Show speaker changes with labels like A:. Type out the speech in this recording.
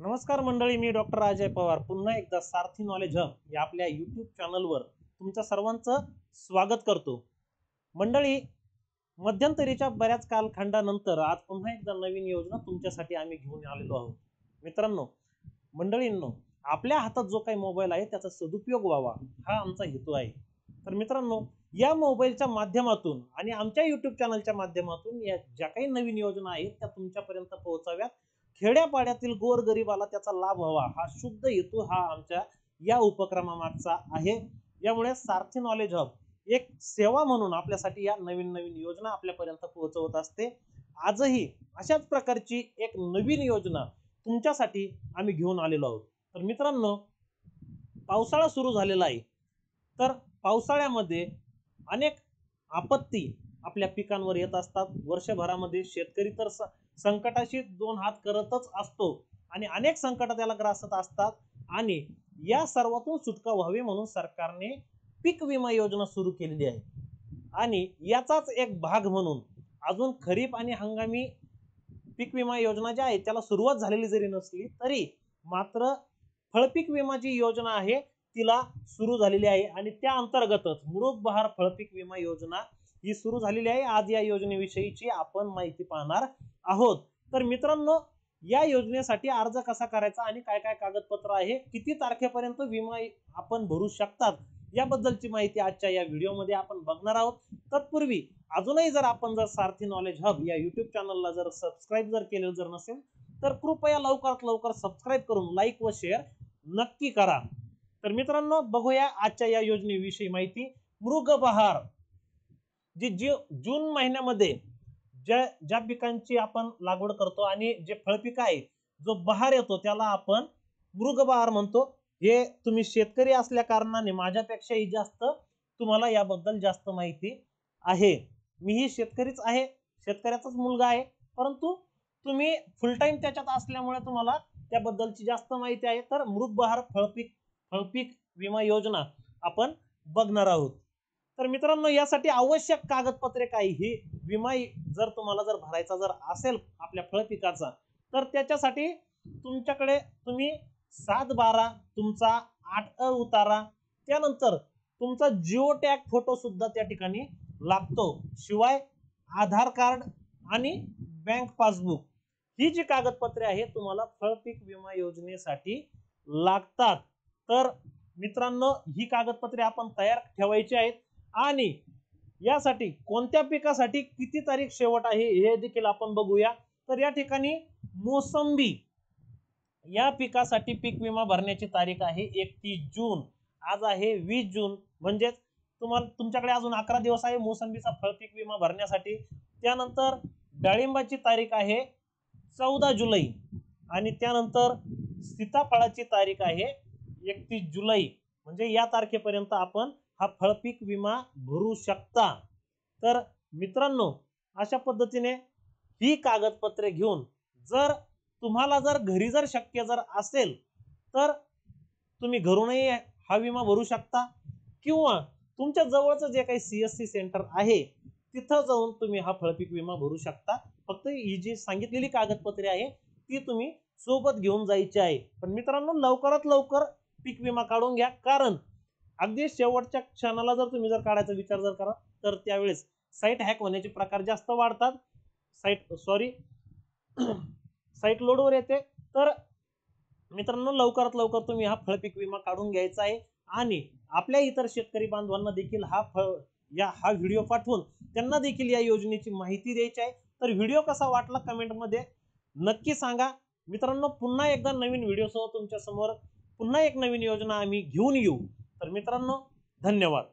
A: नमस्कार मंडळी, मी डॉक्टर अजय पवार पुन्हा एकदा सारथी नॉलेज हब या आपल्या यूट्यूब चॅनलवर तुमच्या सर्वांचं स्वागत करतो। मंडळी, मध्यंतरीच्या बऱ्याच कालखंडानंतर आज पुन्हा एकदा नवीन योजना तुमच्यासाठी आम्ही घेऊन आलेलो आहोत। मित्रांनो, मंडळींनो, आपल्या हातात जो काही मोबाईल आहे त्याचा सदुपयोग व्हावा हा आमचा हेतू आहे। तर मित्रांनो, या मोबाईलच्या माध्यमातून आणि आमच्या यूट्यूब चॅनलच्या माध्यमातून या ज्या काही नवीन योजना आहेत त्या तुमच्यापर्यंत पोहोचाव्यात, खेड्यापाड्यातील गोरगरिबाला त्याचा लाभ व्हावा हा शुद्ध हेतू हा आमच्या या उपक्रमामागचा आहे। यामुळे सारथी नॉलेज हब एक सेवा म्हणून आपल्यासाठी या नवीन नवीन योजना आपल्यापर्यंत पोहोचवत असते। आजही अशाच प्रकारची एक नवीन योजना तुमच्यासाठी आम्ही घेऊन आलेलो आहोत। तर मित्रांनो, पावसाळा सुरू झालेला आहे। तर पावसाळ्यामध्ये अनेक आपत्ती आपल्या पिकांवर येत असतात। वर्षभरामध्ये शेतकरी तर संकटाशी दोन हात करतच असतो आणि अनेक संकट त्याला ग्रासत असतात आणि या सर्वातून सुटका व्हावी म्हणून सरकारने पीक विमा योजना सुरू केलेली आहे। आणि याचाच एक भाग म्हणून अजून खरीप आणि हंगामी पीक विमा योजना जी आहे त्याला सुरुवात झालेली जरी नसली तरी मात्र फळपीक विमा जी योजना आहे तिला सुरू झालेली आहे आणि त्या अंतर्गतच मृग बहार फळपीक विमा योजना ही सुरू झालेली आहे। आज या योजनेविषयीची आपण माहिती पाहणार आहोत। तर मित्रांनो, या योजनेसाठी अर्ज कसा करायचा आणि काय काय कागदपत्र आहे, किती तारखेपर्यंत विमा आपण भरू शकतात याबद्दलची माहिती आजच्या या व्हिडिओमध्ये आपण बघणार आहोत। तत्पूर्वी अजूनही जर आपण सारथी नॉलेज हब या यूट्यूब चॅनलला जर सबस्क्राईब जर केलेलं जर नसेल तर कृपया लवकरात लवकर सबस्क्राईब करून लाईक व शेअर नक्की करा। तर मित्रांनो, बघूया आजच्या या योजनेविषयी माहिती। मृग बहार जी जून महिन्यामध्ये ज्या पिकांची आपण लागवड करतो आणि जे फळपीक आहे जो बहार येतो त्याला आपण मृग बहार म्हणतो। हे तुम्ही शेतकरी असल्या कारणाने माझ्यापेक्षाही जास्त तुम्हाला याबद्दल जास्त माहिती आहे। मीही शेतकरीच आहे, शेतकऱ्याचाच मुलगा आहे, परंतु तुम्ही फुल टाइम त्याच्यात असल्यामुळे तुम्हाला त्याबद्दलची जास्त माहिती आहे। तर मृग बहार फळपीक विमा योजना आपण बघणार आहोत। तर मित्रांनो, यासाठी आवश्यक कागदपत्रे काय, ही विमा जर तुम्हाला जर भरायचा जर असेल आपल्या फळपिकाचा तर त्याच्यासाठी तुमच्याकडे तुम्ही 7/12 तुमचा 8 उतारा, त्यानंतर तुमचा जिओ टॅग फोटो सुद्धा त्या ठिकाणी लागतो, शिवाय आधार कार्ड आणि बँक पासबुक ही जी कागदपत्रे आहेत तुम्हाला फळपीक विमा योजनेसाठी लागतात। तर मित्रांनो, ही कागदपत्रे आपण तयार ठेवायची आहेत आणि यासाठी कोणत्या पिकासाठी किती तारीख शेवट आहे हे देखील आपण बघूया। तर या ठिकाणी मोसंबी या पिकासाठी पीक विमा भरण्याची तारीख आहे 31 जून। आज आहे 20 जून, म्हणजे तुमच्याकडे अजून 11 दिवस आहे मोसंबीचा फळपीक विमा भरण्यासाठी। त्यानंतर डाळिंबाची तारीख आहे 14 जुलै आणि त्यानंतर सीताफळाची तारीख आहे 31 जुलै, म्हणजे या तारखेपर्यंत आपण हा फळपीक विमा भरू शकता। तर मित्रांनो, अशा पद्धतीने ही कागदपत्रे घेऊन जर तुम्हाला जर घरी जर शक्य जर असेल तर तुम्ही घरूनही हा विमा भरू शकता किंवा तुमच्या जवळचं जे काही CSC सेंटर आहे तिथं जाऊन तुम्ही हा फळपीक विमा भरू शकता। फक्त ही जी सांगितलेली कागदपत्रे आहे ती तुम्ही सोबत घेऊन जायची आहे। पण मित्रांनो, लवकरात लवकर पीक विमा काढून घ्या, कारण अगदी शेवटच्या क्षणाला जर तुम्ही जर काढायचा विचार जर करा तर त्यावेळेस साईट हॅक होण्याचे प्रकार जास्त वाढतात। साईट लोडवर येते। तर मित्रांनो, लवकरात लवकर तुम्ही हा फळपीक विमा काढून घ्यायचा आहे आणि आपल्या इतर शेतकरी बांधवांना देखील हा व्हिडिओ पाठवून त्यांना देखील या योजनेची माहिती द्यायची आहे। तर व्हिडिओ कसा वाटला कमेंट मध्ये नक्की सांगा। मित्रांनो, पुन्हा एकदा नवीन व्हिडिओसह तुमच्या समोर पुन्हा एक नवीन योजना आम्ही घेऊन येऊ। तर मित्रांनो, धन्यवाद।